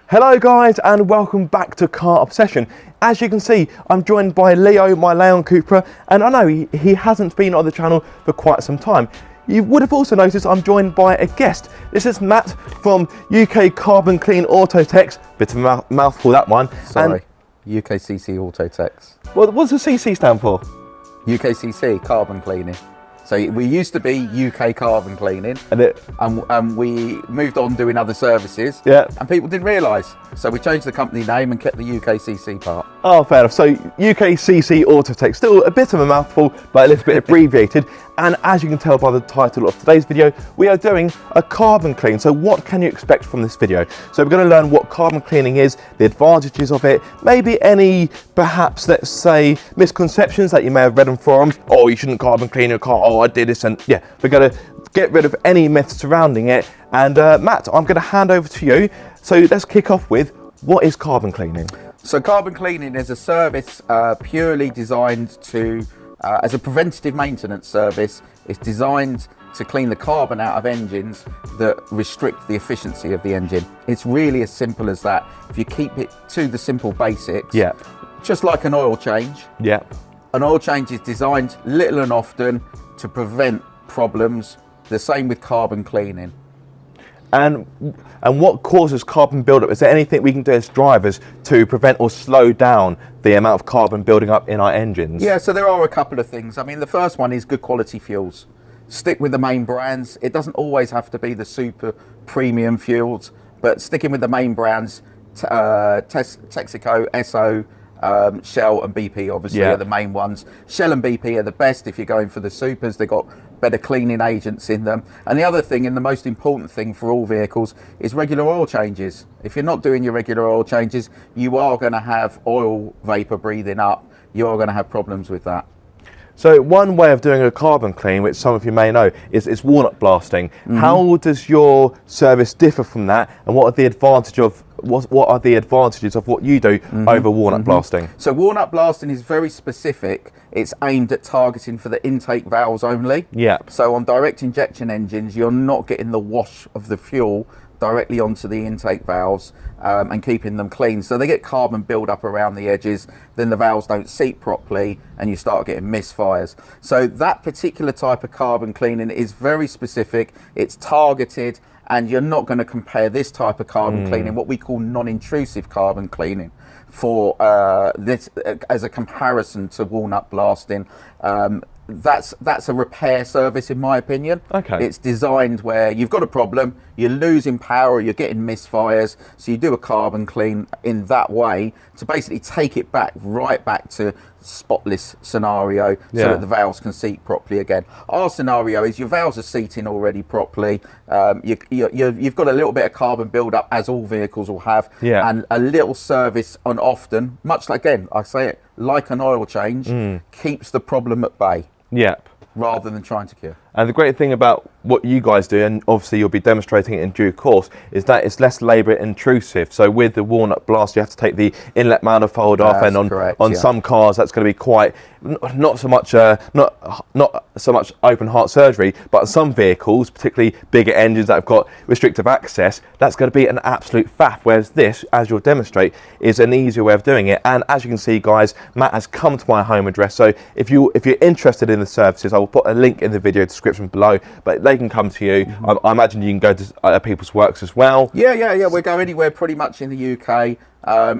Hello guys and welcome back to Car Obsession. As you can see, I'm joined by Leo, my Leon Cupra, and I know he hasn't been on the channel for quite some time. You would have also noticed I'm joined by a guest. This is Matt from UK Carbon Clean Auto Techs. Bit of a mouthful, that one. Sorry, and UKCC Auto Techs. What does the CC stand for? UKCC, carbon cleaning. So we used to be UK Carbon Cleaning, and we moved on doing other services. Yeah. And people didn't realise, so we changed the company name and kept the UKCC part. Oh, fair enough. So UKCC Auto Tech, still a bit of a mouthful, but a little bit abbreviated. And as you can tell by the title of today's video, we are doing a carbon clean. So what can you expect from this video? So we're going to learn what carbon cleaning is, the advantages of it, maybe any, perhaps, let's say, misconceptions that you may have read on forums. Oh, you shouldn't carbon clean your car. Oh, I did this. And yeah, we're going to get rid of any myths surrounding it. And Matt, I'm going to hand over to you. So let's kick off with, what is carbon cleaning? So carbon cleaning is a service purely designed to, as a preventative maintenance service. It's designed to clean the carbon out of engines that restrict the efficiency of the engine. It's really as simple as that. If you keep it to the simple basics, yeah, just like an oil change. Yeah. An oil change is designed little and often to prevent problems. The same with carbon cleaning. And what causes carbon buildup? Is there anything we can do as drivers to prevent or slow down the amount of carbon building up in our engines? Yeah, so there are a couple of things. I mean, the first one is good quality fuels. Stick with the main brands. It doesn't always have to be the super premium fuels, but sticking with the main brands, Texaco, Esso, Shell and BP obviously are the main ones. Shell and BP are the best if you're going for the supers. They've got better cleaning agents in them. And the other thing, and the most important thing for all vehicles, is regular oil changes. If you're not doing your regular oil changes, you are going to have oil vapor breathing up. You are going to have problems with that. So one way of doing a carbon clean, which some of you may know, is walnut blasting. Mm-hmm. How does your service differ from that, and what are the advantages of what you do over walnut blasting? So walnut blasting is very specific. It's aimed at targeting for the intake valves only. Yeah. So on direct injection engines, you're not getting the wash of the fuel directly onto the intake valves and keeping them clean. So they get carbon build up around the edges, then the valves don't seat properly and you start getting misfires. So that particular type of carbon cleaning is very specific, it's targeted, and you're not going to compare this type of carbon cleaning, what we call non-intrusive carbon cleaning, for this as a comparison to walnut blasting. That's a repair service, in my opinion. Okay. It's designed where you've got a problem, you're losing power, you're getting misfires, so you do a carbon clean in that way to basically take it back, right back to spotless scenario, so that the valves can seat properly again. Our scenario is your valves are seating already properly. You've got a little bit of carbon build-up, as all vehicles will have, and a little service on often, much like, again, I say it, like an oil change, keeps the problem at bay. Yep. Rather than trying to cure. And the great thing about what you guys do, and obviously you'll be demonstrating it in due course, is that it's less labour intrusive. So with the walnut blast, you have to take the inlet manifold off, and on some cars that's going to be quite not so much open heart surgery, but some vehicles, particularly bigger engines that have got restrictive access, that's going to be an absolute faff. Whereas this, as you'll demonstrate, is an easier way of doing it. And as you can see, guys, Matt has come to my home address. So if you're interested in the services, I will put a link in the video description below, but they can come to you. I imagine you can go to people's works as well. Yeah. We go anywhere pretty much in the UK.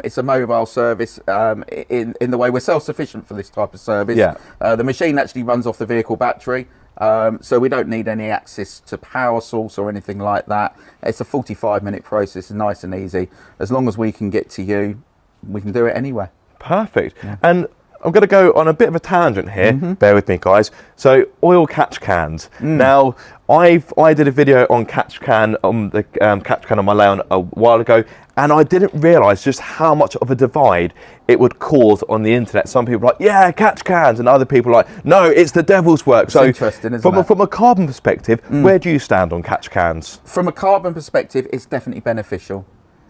It's a mobile service in the way we're self-sufficient for this type of service. The machine actually runs off the vehicle battery, so we don't need any access to power source or anything like that. It's a 45-minute process, nice and easy. As long as we can get to you, we can do it anywhere. Perfect. And I'm going to go on a bit of a tangent here. Bear with me, guys. So oil catch cans. Now, I did a video on catch can on the catch can on my Leon a while ago, and I didn't realise just how much of a divide it would cause on the internet. Some people are like, yeah, catch cans, and other people are like, no, it's the devil's work. It's interesting, isn't it? From a carbon perspective, where do you stand on catch cans? From a carbon perspective, it's definitely beneficial.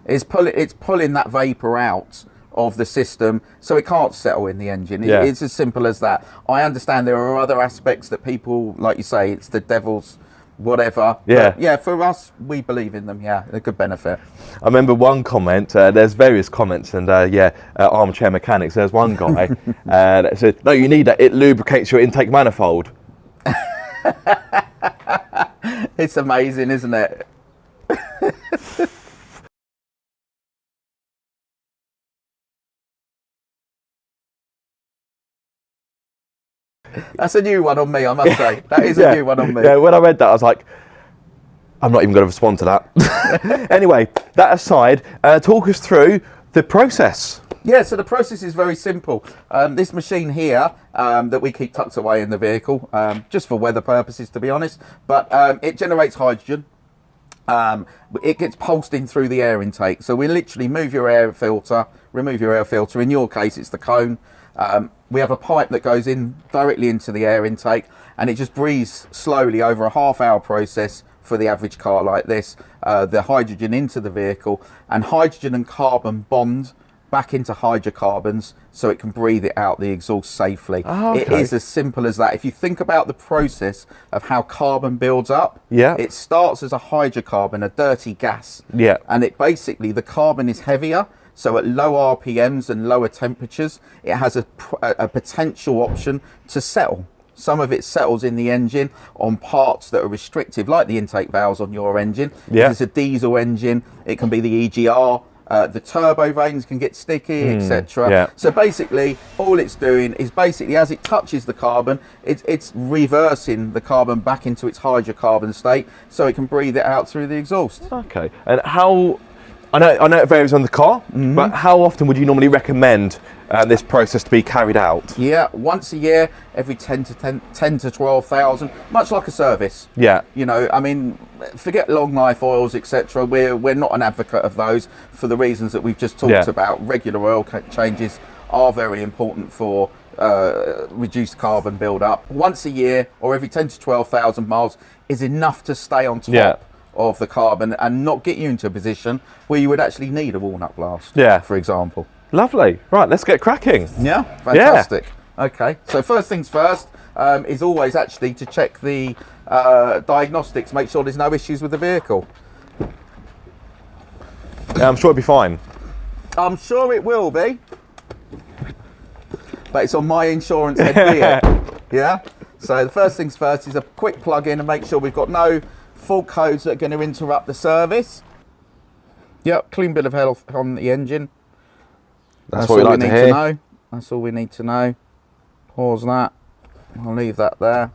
It's pulling that vapour out of the system, so it can't settle in the engine. It's as simple as that. I understand there are other aspects that people, like you say, it's the devil's whatever. Yeah. But yeah, for us, we believe in them. Yeah, they're a good benefit. I remember one comment, there's various comments, and armchair mechanics, there's one guy that said, no, you need that, it lubricates your intake manifold. It's amazing, isn't it? That's a new one on me, I must say. That is a new one on me. Yeah, when I read that, I was like, I'm not even going to respond to that. Anyway, that aside, talk us through the process. Yeah, so the process is very simple. This machine here that we keep tucked away in the vehicle, just for weather purposes, to be honest, but it generates hydrogen. It gets pulsed in through the air intake. So we literally move your air filter, remove your air filter. In your case, it's the cone. We have a pipe that goes in directly into the air intake, and it just breathes slowly over a half-hour process for the average car like this, the hydrogen into the vehicle, and hydrogen and carbon bond back into hydrocarbons so it can breathe it out the exhaust safely. Oh, okay. It is as simple as that. If you think about the process of how carbon builds up, Yeah. it starts as a hydrocarbon, a dirty gas. Yeah. And it basically, the carbon is heavier, so at low RPMs and lower temperatures, it has a potential option to settle. Some of it settles in the engine on parts that are restrictive, like the intake valves on your engine. Yeah. If it's a diesel engine, it can be the EGR. The turbo vanes can get sticky, etc. yeah. So basically, all it's doing is basically, as it touches the carbon, it's reversing the carbon back into its hydrocarbon state, so it can breathe it out through the exhaust. Okay, and how, I know it varies on the car, but how often would you normally recommend this process to be carried out? Yeah, once a year, every 10 to 12,000, much like a service. Yeah. You know, I mean, forget long life oils, etc. We're not an advocate of those for the reasons that we've just talked about. Regular oil changes are very important for reduced carbon build up. Once a year or every 10 to 12,000 miles is enough to stay on top of the carbon and not get you into a position where you would actually need a walnut blast, for example. Lovely. Right, let's get cracking. Yeah, fantastic. Okay, so first things first is always actually to check the diagnostics, make sure there's no issues with the vehicle. Yeah, I'm sure it'll be fine. I'm sure it will be, but it's on my insurance head here. Yeah, so the first things first is a quick plug in and make sure we've got no fault codes that are going to interrupt the service. Yep, clean bill of health on the engine. That's what we like to hear. Know. That's all we need to know. Pause that. I'll leave that there.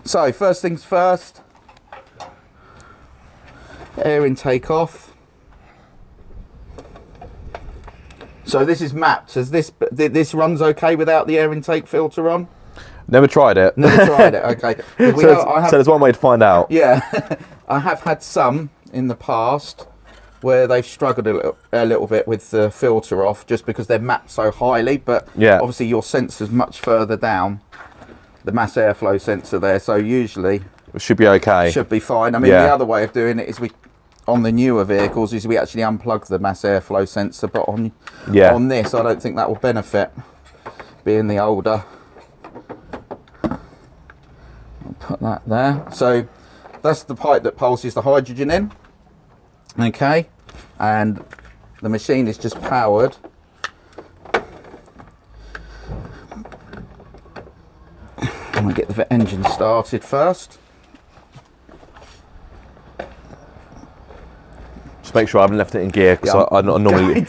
So first things first, air intake off. So this is mapped. As this runs okay without the air intake filter on? Never tried it. Never tried it. Okay. So there's one way to find out. Yeah, I have had some in the past where they've struggled a little bit with the filter off just because they're mapped so highly, but obviously your sensor's much further down, the mass airflow sensor there, so usually it should be okay. Should be fine. I mean, the other way of doing it is on the newer vehicles is we actually unplug the mass airflow sensor, but on this I don't think that will benefit, being the older. I'll put that there. So that's the pipe that pulses the hydrogen in. Okay, and the machine is just powered. I'm going to get the engine started first. Just make sure I haven't left it in gear, because I normally...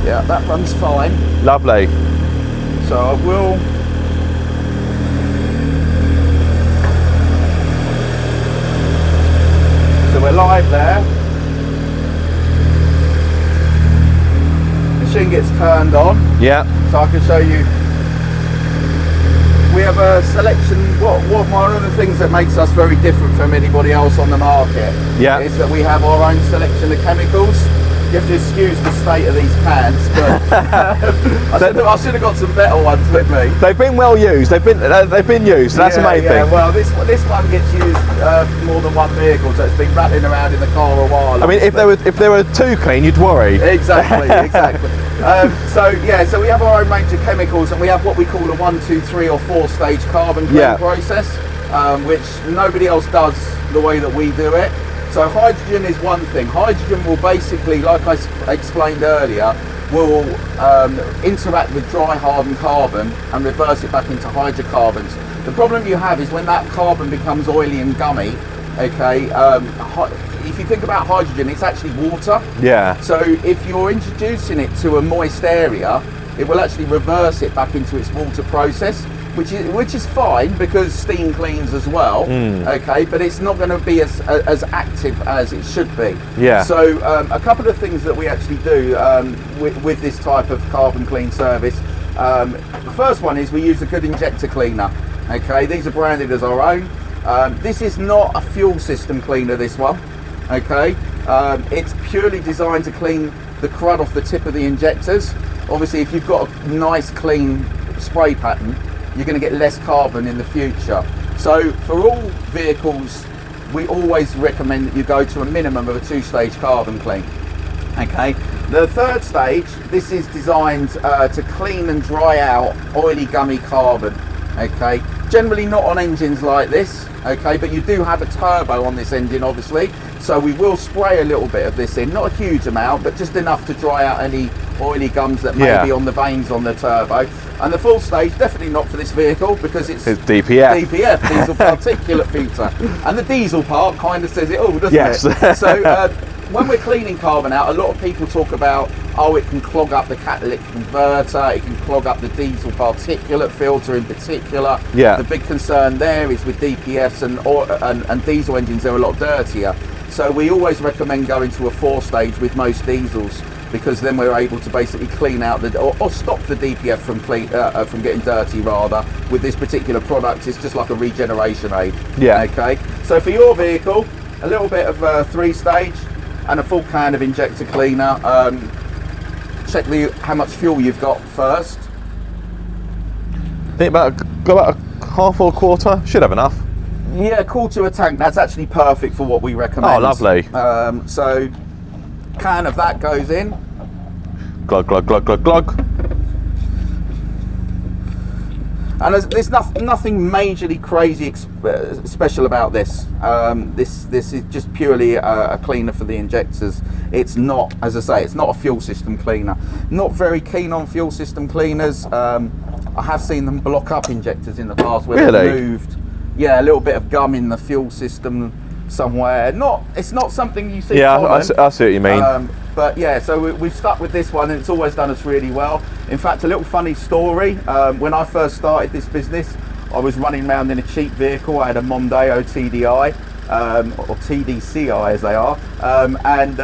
Yeah, that runs fine. Lovely. So I will... So we're live there. Machine gets turned on. Yeah. So I can show you. We have a selection. One of the things that makes us very different from anybody else on the market is that we have our own selection of chemicals. you have to excuse the state of these cans, but I should have got some better ones with me. They've been well used. They've been used. So that's the main thing. Well, this one gets used for more than one vehicle, so it's been rattling around in the car a while. I mean, if there were too clean, you'd worry. Exactly. So we have our own range of chemicals, and we have what we call a 1, 2, 3 or 4 stage carbon clean process, which nobody else does the way that we do it. So hydrogen is one thing. Hydrogen will basically, like I explained earlier, will interact with dry hardened carbon and reverse it back into hydrocarbons. The problem you have is when that carbon becomes oily and gummy, okay, if you think about hydrogen, it's actually water. Yeah. So if you're introducing it to a moist area, it will actually reverse it back into its water process, which is fine because steam cleans as well. Okay, but it's not going to be as active as it should be. Yeah. So a couple of things that we actually do with this type of carbon clean service. The first one is we use a good injector cleaner. Okay, these are branded as our own. This is not a fuel system cleaner, this one. Okay, it's purely designed to clean the crud off the tip of the injectors. Obviously, if you've got a nice clean spray pattern, you're going to get less carbon in the future. So for all vehicles, we always recommend that you go to a minimum of a 2-stage carbon clean. Okay, the third stage, this is designed to clean and dry out oily gummy carbon. Okay, generally not on engines like this, okay, but you do have a turbo on this engine obviously, so we will spray a little bit of this in, not a huge amount, but just enough to dry out any oily gums that may be on the vanes on the turbo. And the full stage, definitely not for this vehicle because it's DPF. DPF, diesel particulate filter, and the diesel part kind of says it all, doesn't it? Yes. So when we're cleaning carbon out, a lot of people talk about, oh, it can clog up the catalytic converter, it can clog up the diesel particulate filter in particular. Yeah. The big concern there is with DPFs and diesel engines, they're a lot dirtier. So we always recommend going to a 4-stage with most diesels, because then we're able to basically clean out or stop the DPF from getting dirty rather. With this particular product, it's just like a regeneration aid. Yeah. Okay. So for your vehicle, a little bit of 3-stage and a full can of injector cleaner. Check how much fuel you've got first. I think about a half or a quarter. Should have enough. Yeah, quarter of a tank. That's actually perfect for what we recommend. Oh, lovely. So can of that goes in. Glug, glug, glug, glug, glug. And there's nothing majorly crazy special about this. This is just purely a cleaner for the injectors. It's not, as I say, it's not a fuel system cleaner. Not very keen on fuel system cleaners. I have seen them block up injectors in the past where they've moved. Yeah, a little bit of gum in the fuel system somewhere. It's not something you see. Yeah, I see what you mean. But yeah, so we've stuck with this one, and it's always done us really well. In fact, a little funny story. When I first started this business, I was running around in a cheap vehicle. I had a Mondeo TDI, or TDCI as they are, and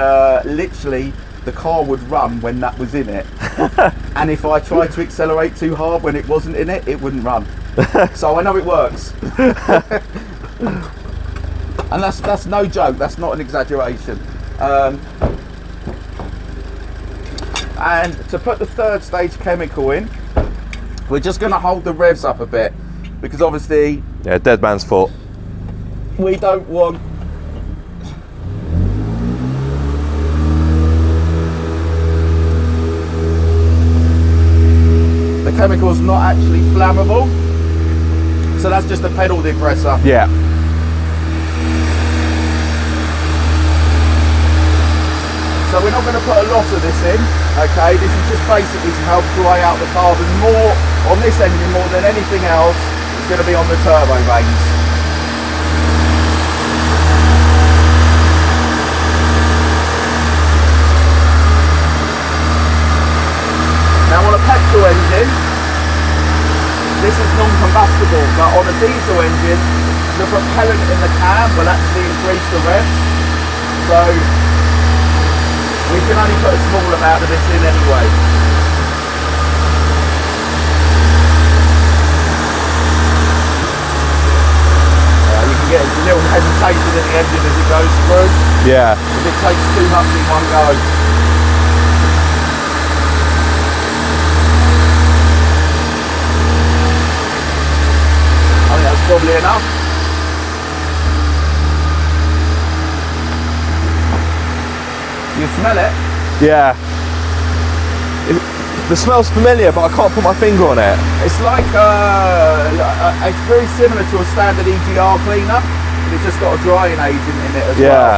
literally the car would run when that was in it. And if I tried to accelerate too hard when it wasn't in it, it wouldn't run. So I know it works. And that's no joke, that's not an exaggeration. And to put the 3rd-stage chemical in, we're just going to hold the revs up a bit, because obviously, yeah, dead man's foot. We don't want the chemical's not actually flammable, so that's just a pedal depressor. Yeah. So we're not going to put a lot of this in, okay? This is just basically to help dry out the carbon more on this engine more than anything else. It's going to be on the turbo vanes. Now on a petrol engine, this is non-combustible, but on a diesel engine, the propellant in the can will actually increase the revs. So we can only put a small amount of this in anyway. You can get a little hesitation in the engine as it goes through. Yeah. If it takes too much in one go. Smell it? Yeah. The smell's familiar, but I can't put my finger on it. It's like, it's very similar to a standard EGR cleaner, but it's just got a drying agent in it as well.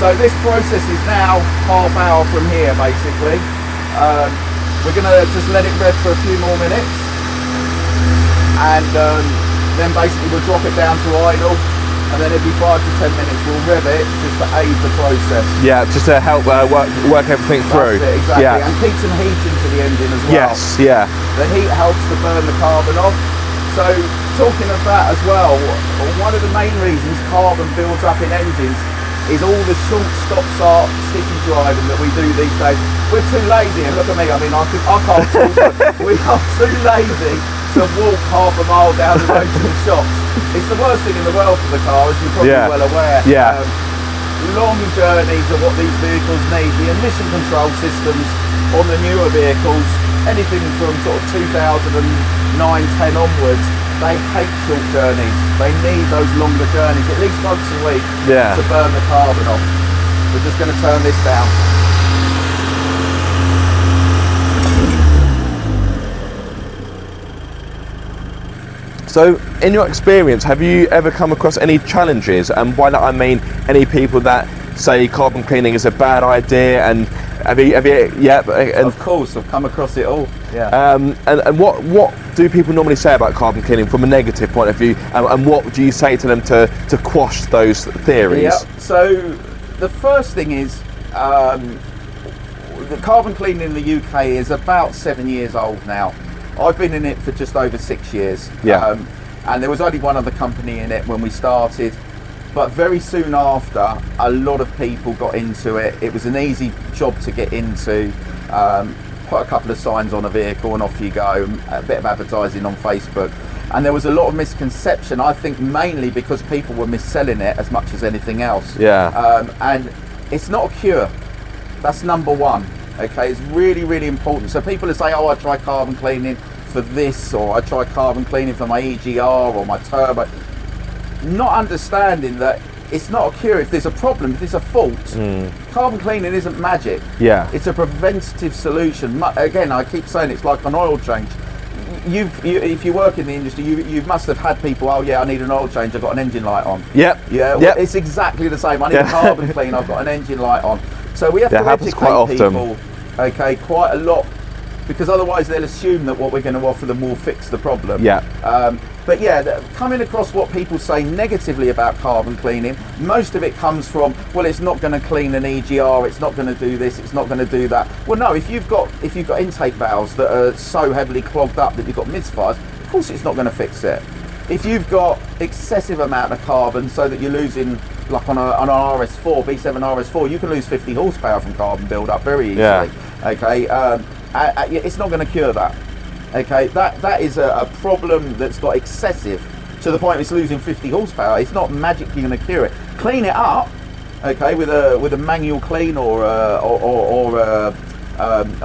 So this process is now half hour from here, basically. We're gonna just let it rev for a few more minutes, and then basically we'll drop it down to idle, and then every 5 to 10 minutes we'll rev it just to aid the process. Yeah, just to help work everything through. That's it, exactly. Yeah. And keep some heat into the engine as well. Yes, yeah. The heat helps to burn the carbon off. So talking of that as well, one of the main reasons carbon builds up in engines is all the short stop-start sticky driving that we do these days. We're too lazy, and look at me, I mean, I can't talk, but we are too lazy to walk half a mile down the road to the shops. It's the worst thing in the world for the car, as you're probably well aware. Yeah. Long journeys are what these vehicles need. The emission control systems on the newer vehicles, anything from sort of 2009-10 onwards, they hate short journeys. They need those longer journeys, at least once a week, to burn the carbon off. We're just going to turn this down. So, in your experience, have you ever come across any challenges? And by that I mean any people that say carbon cleaning is a bad idea, and have you and of course, I've come across it all. Yeah. And what do people normally say about carbon cleaning from a negative point of view, and what do you say to them to quash those theories? Yeah. So the first thing is the carbon cleaning in the UK is about 7 years old now. I've been in it for just over 6 years. Yeah. And there was only one other company in it when we started. But very soon after, a lot of people got into it. It was an easy job to get into. Put a couple of signs on a vehicle and off you go. A bit of advertising on Facebook. And there was a lot of misconception, I think mainly because people were mis-selling it as much as anything else. Yeah. And it's not a cure. That's number one. Okay, it's really, really important. So people who say, oh, I try carbon cleaning for this, or I try carbon cleaning for my EGR or my turbo, not understanding that it's not a cure. If there's a problem, if there's a fault, carbon cleaning isn't magic. Yeah. It's a preventative solution. Again, I keep saying it's like an oil change. If you work in the industry, you must have had people, oh yeah, I need an oil change, I've got an engine light on. Yep. Yeah, well, it's exactly the same. I need a carbon clean, I've got an engine light on. So we have to educate people, okay, quite a lot, because otherwise they'll assume that what we're going to offer them will fix the problem. Yeah. But yeah, coming across what people say negatively about carbon cleaning, most of it comes from, well, it's not going to clean an EGR, it's not going to do this, it's not going to do that. Well, no, if you've got intake valves that are so heavily clogged up that you've got misfires, of course it's not going to fix it. If you've got excessive amount of carbon so that you're losing, like on an RS4, B7 RS4, you can lose 50 horsepower from carbon build-up very easily. Yeah. Okay, it's not going to cure that. Okay, that is a problem that's got excessive to the point it's losing 50 horsepower. It's not magically going to cure it. Clean it up, okay, with a manual clean or a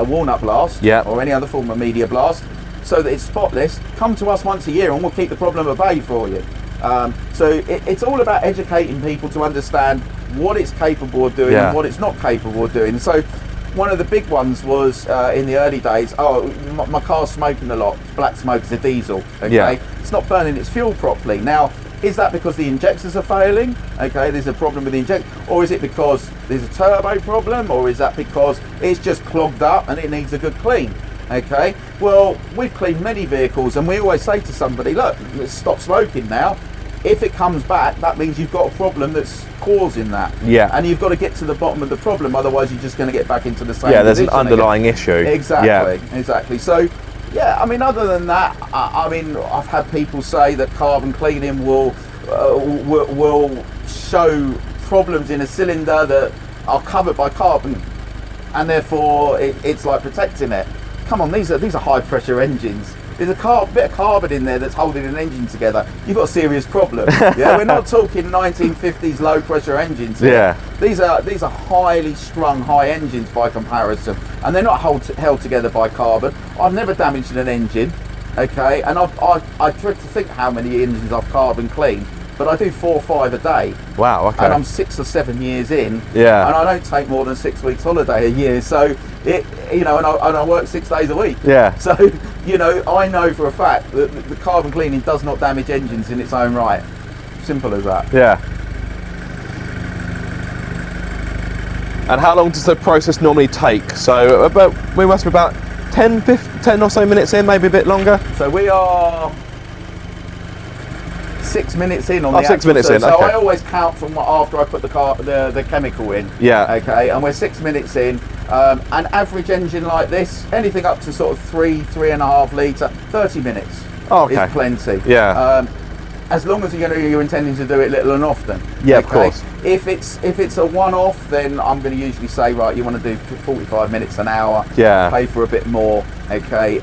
walnut blast, or any other form of media blast, so that it's spotless. Come to us once a year and we'll keep the problem at bay for you. So it's all about educating people to understand what it's capable of doing and what it's not capable of doing. So one of the big ones was in the early days, my car's smoking a lot, black smoke is a diesel, okay? It's not burning its fuel properly. Now, is that because the injectors are failing? Okay, there's a problem with the injector, or is it because there's a turbo problem, or is that because it's just clogged up and it needs a good clean? Okay, well, we've cleaned many vehicles and we always say to somebody, look, let's stop smoking now. If it comes back, that means you've got a problem that's causing that. Yeah. And you've got to get to the bottom of the problem, otherwise you're just going to get back into the same position. There's an underlying issue. Exactly, exactly. So, yeah, I mean, other than that, I mean, I've had people say that carbon cleaning will show problems in a cylinder that are covered by carbon, and therefore it's like protecting it. Come on, these are high pressure engines. There's a bit of carbon in there that's holding an engine together. You've got a serious problem. Yeah, we're not talking 1950s low pressure engines here. Yeah. These are highly strung high engines by comparison, and they're not held together by carbon. I've never damaged an engine, okay, and I tried to think how many engines I've carbon cleaned. but I do 4 or 5 a day. Wow, okay. And I'm 6 or 7 years in. Yeah. And I don't take more than 6 weeks holiday a year. So, and I work 6 days a week. Yeah. So, I know for a fact that the carbon cleaning does not damage engines in its own right. Simple as that. Yeah. And how long does the process normally take? So we must be about 10 or so minutes in, maybe a bit longer. So we are 6 minutes in on the 6 minutes in, so okay. I always count from after I put the chemical in. Yeah. Okay, and we're 6 minutes in. An average engine like this, anything up to sort of 3.5 litre, 30 minutes Okay. is plenty. Yeah. As long as you're intending to do it little and often. Yeah, of course. If it's a one-off, then I'm going to usually say, right, you want to do 45 minutes an hour. Yeah. Pay for a bit more. Okay.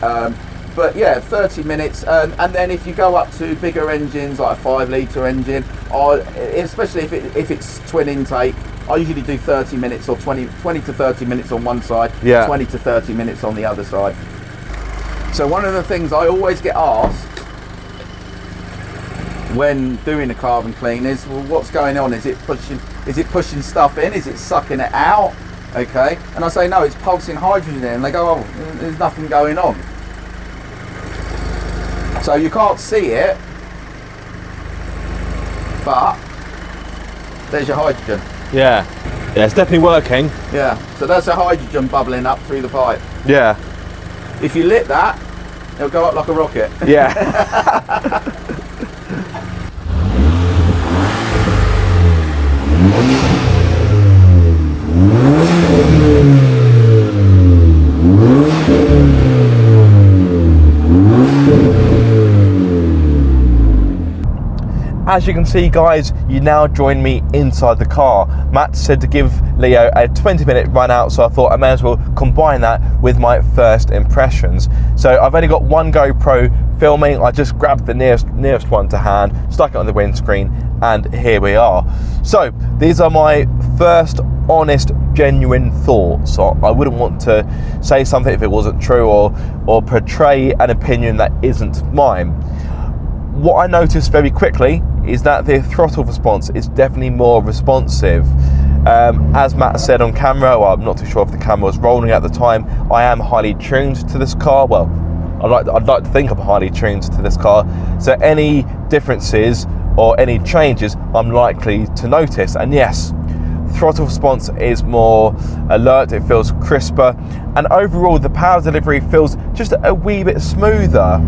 But yeah, 30 minutes, and then if you go up to bigger engines like a 5 litre engine, or especially if it's twin intake, I usually do 30 minutes or 20 to 30 minutes on one side, Yeah. 20 to 30 minutes on the other side. So one of the things I always get asked when doing a carbon clean is, well, what's going on? Is it pushing stuff in? Is it sucking it out? Okay, and I say no, it's pulsing hydrogen in, and they go, oh, there's nothing going on. So you can't see it, but there's your hydrogen. Yeah. Yeah, it's definitely working. Yeah, so that's the hydrogen bubbling up through the pipe. Yeah. If you lit that, it'll go up like a rocket. Yeah. As you can see, guys, you now join me inside the car. Matt said to give Leo a 20-minute run out, so I thought I may as well combine that with my first impressions. So I've only got one GoPro filming. I just grabbed the nearest one to hand, stuck it on the windscreen, and here we are. So these are my first honest, genuine thoughts. So I wouldn't want to say something if it wasn't true, or portray an opinion that isn't mine. What I noticed very quickly is that the throttle response is definitely more responsive. As Matt said on camera, well, I'm not too sure if the camera was rolling at the time, I am highly tuned to this car. Well, I'd like to think I'm highly tuned to this car. So any differences or any changes, I'm likely to notice. And yes, throttle response is more alert, it feels crisper, and overall the power delivery feels just a wee bit smoother.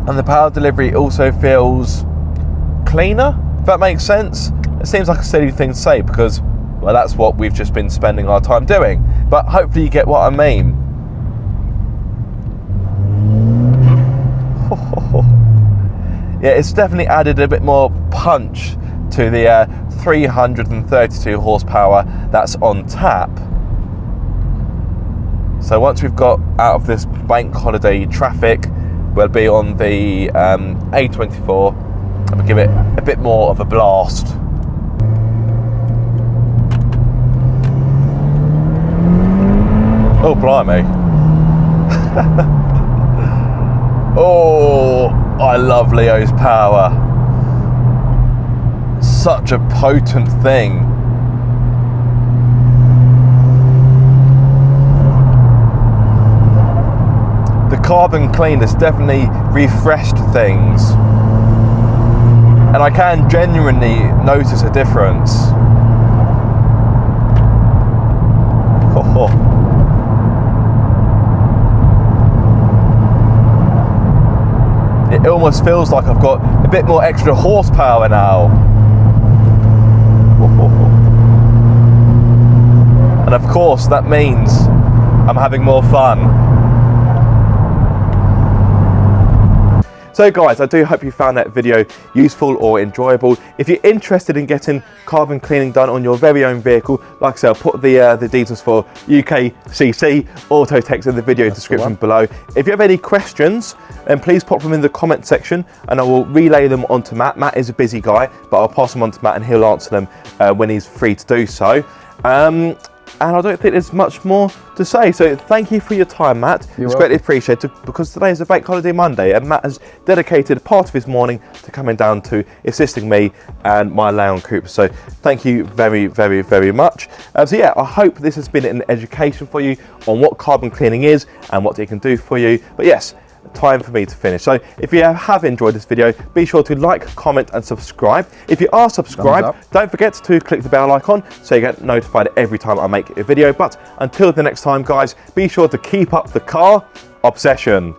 And the power delivery also feels cleaner, if that makes sense. It seems like a silly thing to say because, well, that's what we've just been spending our time doing. But hopefully you get what I mean. Yeah, it's definitely added a bit more punch to the 332 horsepower that's on tap. So once we've got out of this bank holiday traffic, we'll be on the A24 and we'll give it a bit more of a blast. Oh, blimey. Oh, I love Leo's power. Such a potent thing. The carbon clean has definitely refreshed things, and I can genuinely notice a difference. It almost feels like I've got a bit more extra horsepower now. And of course that means I'm having more fun. So guys, I do hope you found that video useful or enjoyable. If you're interested in getting carbon cleaning done on your very own vehicle, like I said, I'll put the details for UKCC Auto Techs in the video description below. If you have any questions, then please pop them in the comment section and I will relay them onto Matt. Matt is a busy guy, but I'll pass them on to Matt and he'll answer them when he's free to do so. And I don't think there's much more to say. So thank you for your time, Matt. You're it's greatly appreciated because today is a bank holiday Monday and Matt has dedicated part of his morning to coming down to assisting me and my Leon Cupra. So thank you very, very, very much. So yeah, I hope this has been an education for you on what carbon cleaning is and what it can do for you. But yes, time for me to finish. So if you have enjoyed this video, be sure to like, comment and subscribe. If you are subscribed, don't forget to click the bell icon so you get notified every time I make a video. But until the next time, guys, be sure to keep up the car obsession.